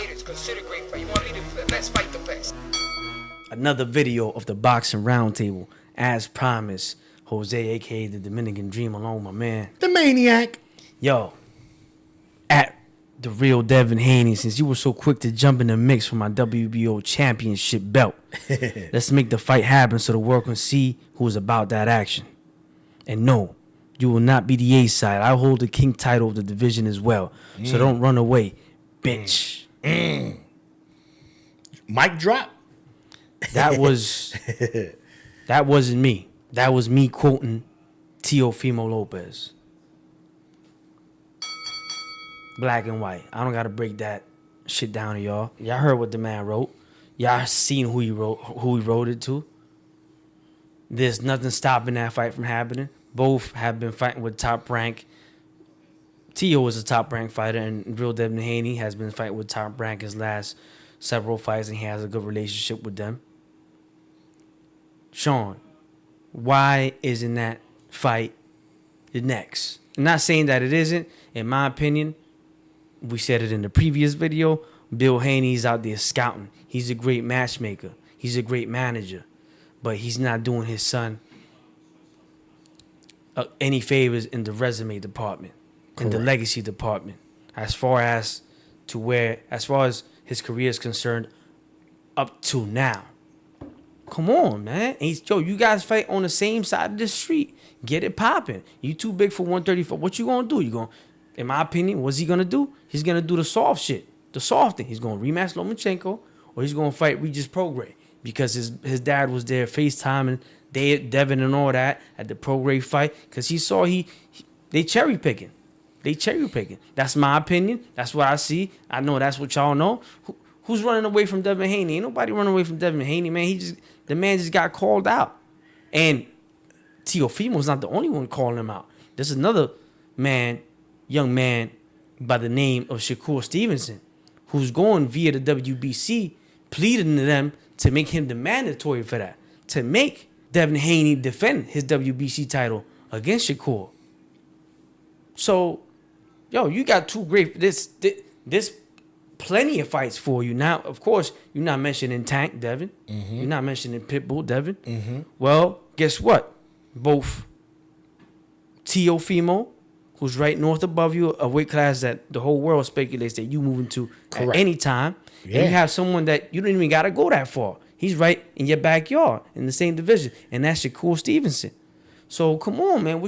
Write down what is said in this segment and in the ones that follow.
fighters, considered great fighters. You want to lead the best, fight the best. Another video of the Boxing Roundtable, as promised. Jose, aka the Dominican Dream, along with my man, the Maniac. Yo, at the real Devin Haney, since you were so quick to jump in the mix for my WBO championship belt, let's make the fight happen so the world can see who's about that action. And no, you will not be the A side. I hold the king title of the division as well. So don't run away, bitch. Mic drop. That wasn't me. That was me quoting Teofimo Lopez. Black and white. I don't gotta break that shit down to y'all. Y'all heard what the man wrote. Y'all seen who he wrote it to. There's nothing stopping that fight from happening. Both have been fighting with top rank. Teo is a top rank fighter, and real Devin Haney has been fighting with top rank his last several fights, and he has a good relationship with them. Sean, why isn't that fight the next? I'm not saying that it isn't. In my opinion, we said it in the previous video, Bill Haney's out there scouting. He's a great matchmaker. He's a great manager. But he's not doing his son any favors in the resume department, in the legacy department, as far as his career is concerned up to now. Come on, man. You guys fight on the same side of the street. Get it popping. You too big for 134. What you gonna do? In my opinion, what's he gonna do? He's gonna do the soft shit, the soft thing. He's gonna rematch Lomachenko, or he's gonna fight Regis Prograis because his dad was there FaceTiming Devin and all that at the Prograis fight because he saw they cherry picking. They cherry picking. That's my opinion. That's what I see. I know that's what y'all know. Who's running away from Devin Haney? Ain't nobody running away from Devin Haney, man. The man just got called out. And Teofimo's not the only one calling him out. There's another young man by the name of Shakur Stevenson, who's going via the WBC, pleading to them to make him the mandatory for that, to make Devin Haney defend his WBC title against Shakur. So, you got two great. This plenty of fights for you. Now, of course, you're not mentioning Tank, Devin. Mm-hmm. You're not mentioning Pitbull, Devin. Mm-hmm. Well, guess what? Both Teofimo, who's right north above you, a weight class that the whole world speculates that you moving to at any time. Yeah. And you have someone that you don't even got to go that far. He's right in your backyard in the same division, and that's Shakur Stevenson. So come on, man.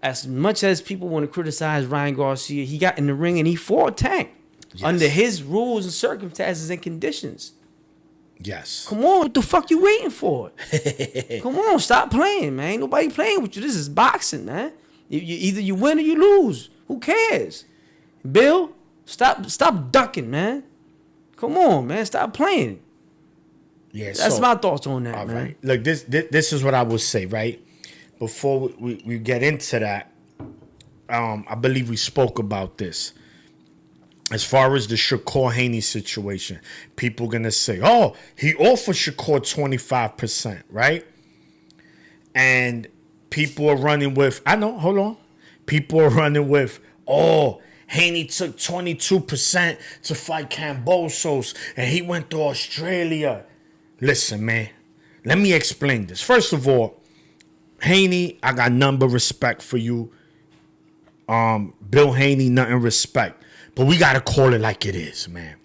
As much as people want to criticize Ryan Garcia, he got in the ring and he fought Tank under his rules and circumstances and conditions. Yes. Come on, what the fuck you waiting for? Come on, stop playing, man. Ain't nobody playing with you. This is boxing, man. Either you win or you lose. Who cares? Bill, stop ducking, man. Come on, man. Stop playing. Yeah, that's my thoughts on that, man. Right. Look, this is what I would say, right? Before we get into that, I believe we spoke about this. As far as the Shakur Haney situation, people going to say, oh, he offered Shakur 25%, right? And people are running with, people are running with, oh, Haney took 22% to fight Kambosos, and he went to Australia. Listen, man, let me explain this. First of all, Haney, I got none but respect for you. Bill Haney, nothing respect. But we got to call it like it is, man.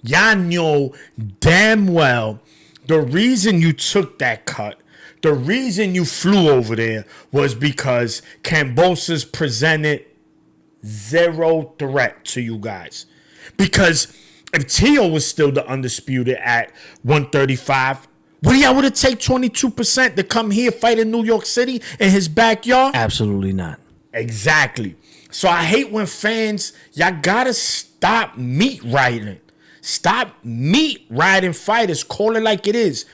Y'all know damn well the reason you took that cut, the reason you flew over there was because Kambosos presented zero threat to you guys. Because if Teo was still the undisputed at 135, would y'all would have take 22% to come here fight in New York City in his backyard? Absolutely not. Exactly. So I hate when fans, y'all gotta stop meat riding. Stop meat riding fighters. Call it like it is.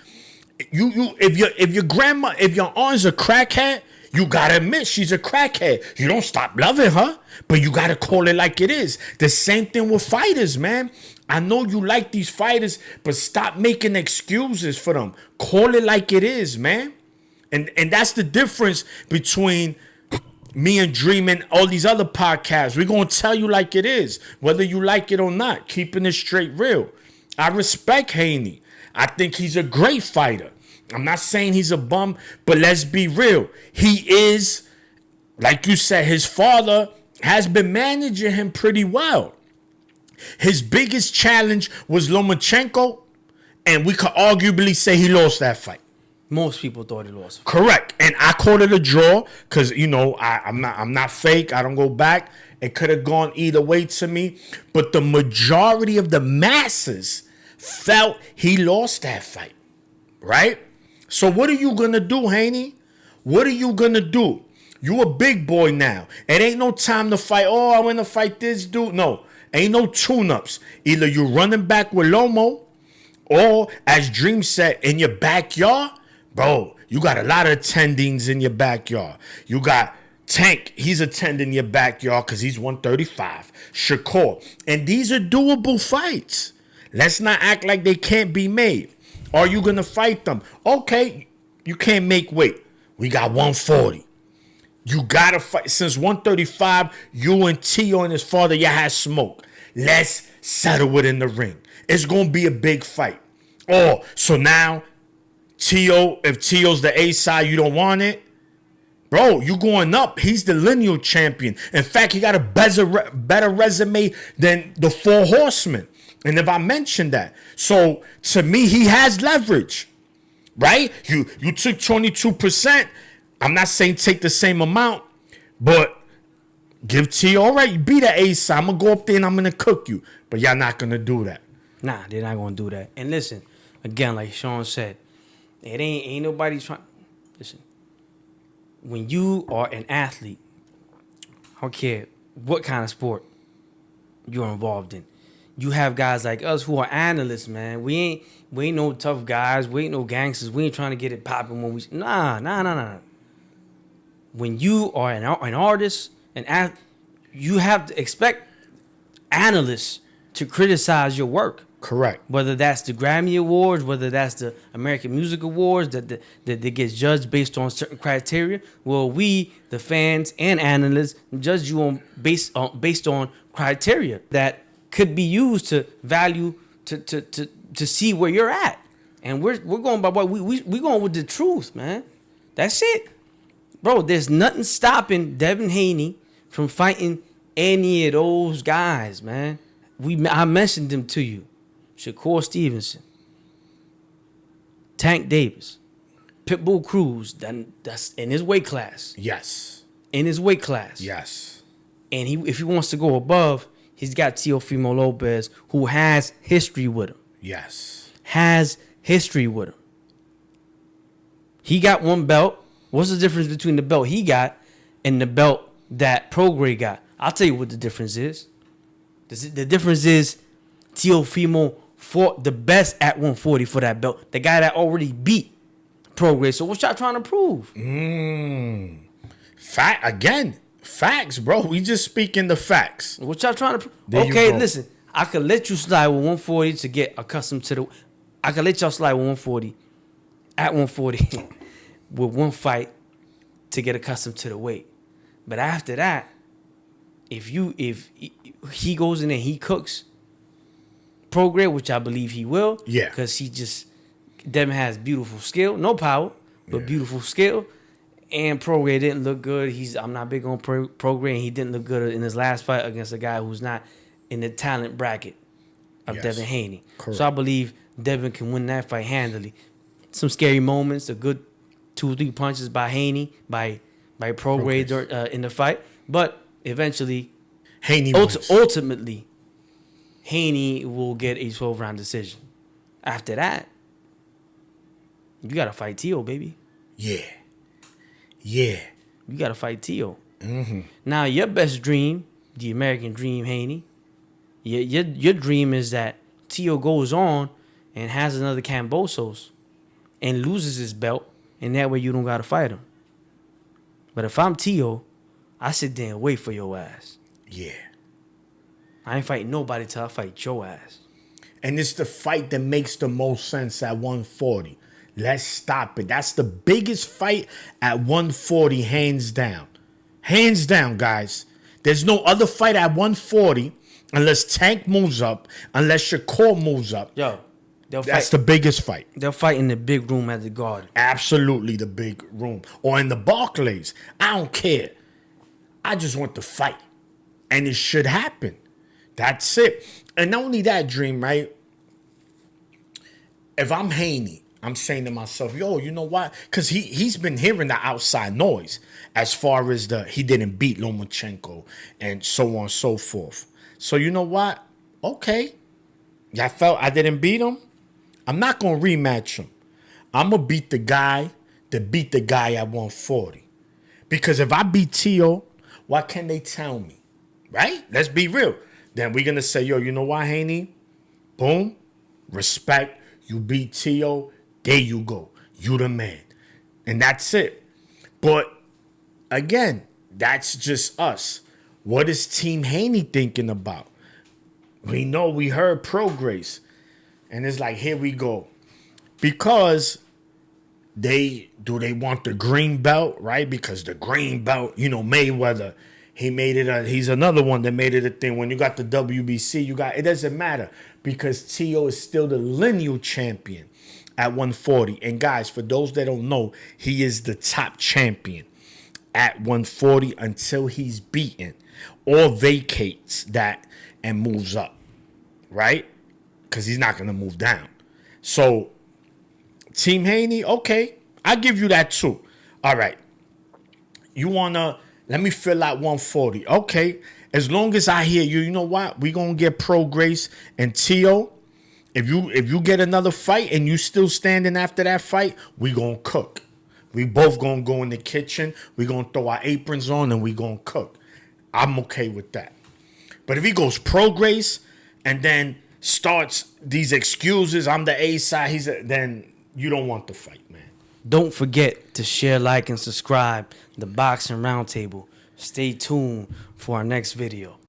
If your aunt's a crackhead, you gotta admit she's a crackhead. You don't stop loving her, but you gotta call it like it is. The same thing with fighters, man. I know you like these fighters, but stop making excuses for them. Call it like it is, man. And that's the difference between me and Dream and all these other podcasts, we're going to tell you like it is, whether you like it or not, keeping it straight real. I respect Haney. I think he's a great fighter. I'm not saying he's a bum, but let's be real. He is, like you said, his father has been managing him pretty well. His biggest challenge was Lomachenko, and we could arguably say he lost that fight. Most people thought he lost. Correct. And I called it a draw because, you know, I'm not fake. I don't go back. It could have gone either way to me. But the majority of the masses felt he lost that fight. Right? So what are you going to do, Haney? What are you going to do? You a big boy now. It ain't no time to fight. Oh, I want to fight this dude. No. Ain't no tune-ups. Either you running back with Lomo, or as Dream said, in your backyard. Bro, you got a lot of attendings in your backyard. You got Tank. He's attending your backyard because he's 135. Shakur. And these are doable fights. Let's not act like they can't be made. Are you going to fight them? Okay, you can't make weight. We got 140. You got to fight. Since 135, you and Teo and his father, you had smoke. Let's settle it in the ring. It's going to be a big fight. Oh, so now, Teo, if Teo's the A side, you don't want it? Bro, you going up. He's the lineal champion. In fact, he got a better resume than the Four Horsemen. And if I mentioned that. So, to me, he has leverage. Right? You took 22%. I'm not saying take the same amount, but give T, all right, you be the A side. I'm going to go up there and I'm going to cook you. But y'all not going to do that. Nah, they're not going to do that. And listen, again, like Sean said, it ain't nobody trying. Listen, when you are an athlete, I don't care what kind of sport you're involved in. You have guys like us who are analysts, man. We ain't no tough guys. We ain't no gangsters. We ain't trying to get it popping when we. Nah. When you are an artist, you have to expect analysts to criticize your work. Correct. Whether that's the Grammy Awards, whether that's the American Music Awards that gets judged based on certain criteria. Well, we, the fans and analysts, judge you based on criteria that could be used to value to see where you're at. And we're going by what we going with the truth, man. That's it. Bro, there's nothing stopping Devin Haney from fighting any of those guys, man. I mentioned them to you. Shakur Stevenson, Tank Davis, Pitbull Cruz, that's in his weight class. Yes. In his weight class. Yes. And if he wants to go above, he's got Teofimo Lopez, who has history with him. Yes. Has history with him. He got one belt. What's the difference between the belt he got and the belt that Prograis got? I'll tell you what the difference is. The difference is Teofimo fought the best at 140 for that belt. The guy that already beat Prograis. So what y'all trying to prove? Facts, bro. We just speaking the facts. What y'all trying to prove? Okay, listen. I could let you slide with 140 to get accustomed to the. I could let y'all slide with 140 at 140 with one fight to get accustomed to the weight. But after that, if he goes in and he cooks Prograis, which I believe he will, yeah, because Devin has beautiful skill, no power, but beautiful skill. And Prograis didn't look good. I'm not big on Prograis, and he didn't look good in his last fight against a guy who's not in the talent bracket of Devin Haney. Correct. So I believe Devin can win that fight handily. Some scary moments, a good 2 or 3 punches by Haney, by Prograis in the fight, but eventually, ultimately, Haney will get a 12-round decision. After that, you gotta fight Teo, baby. Yeah. You gotta fight Teo. Mm-hmm. Now, your best dream, the American dream, Haney, your dream is that Teo goes on and has another Kambosos and loses his belt, and that way you don't gotta fight him. But if I'm Teo, I sit there and wait for your ass. Yeah. I ain't fighting nobody till I fight your ass. And it's the fight that makes the most sense at 140. Let's stop it. That's the biggest fight at 140, hands down. Hands down, guys. There's no other fight at 140 unless Tank moves up, unless Shakur moves up. Yo, That's the biggest fight. They'll fight in the big room at the Garden. Absolutely the big room. Or in the Barclays. I don't care. I just want the fight. And it should happen. That's it. And not only that, Dream, right? If I'm Haney, I'm saying to myself, yo, you know what? Because he's been hearing the outside noise as far as he didn't beat Lomachenko and so on and so forth. So you know what? Okay. Y'all felt I didn't beat him? I'm not going to rematch him. I'm going to beat the guy that beat the guy at 140. Because if I beat Teo, what can they tell me? Right? Let's be real. Then we're going to say, yo, you know what, Haney? Boom. Respect. You beat Teo. There you go. You the man. And that's it. But again, that's just us. What is Team Haney thinking about? We know we heard Prograis. And it's like, here we go. Because they want the green belt, right? Because the green belt, you know, Mayweather, he's another one that made it a thing. When you got the WBC, it doesn't matter. Because Teo is still the lineal champion at 140. And guys, for those that don't know, he is the top champion at 140 until he's beaten or vacates that and moves up, right? Because he's not going to move down. So, Team Haney, okay, I give you that too. All right. You want to, let me fill out 140. Okay. As long as I hear you, you know what? We're going to get Prograis and Teo. If you get another fight and you still standing after that fight, we going to cook. We both going to go in the kitchen. We going to throw our aprons on and we going to cook. I'm okay with that. But if he goes Prograis and then starts these excuses, I'm the A side, then you don't want the fight, man. Don't forget to share, like, and subscribe the Boxing Roundtable. Stay tuned for our next video.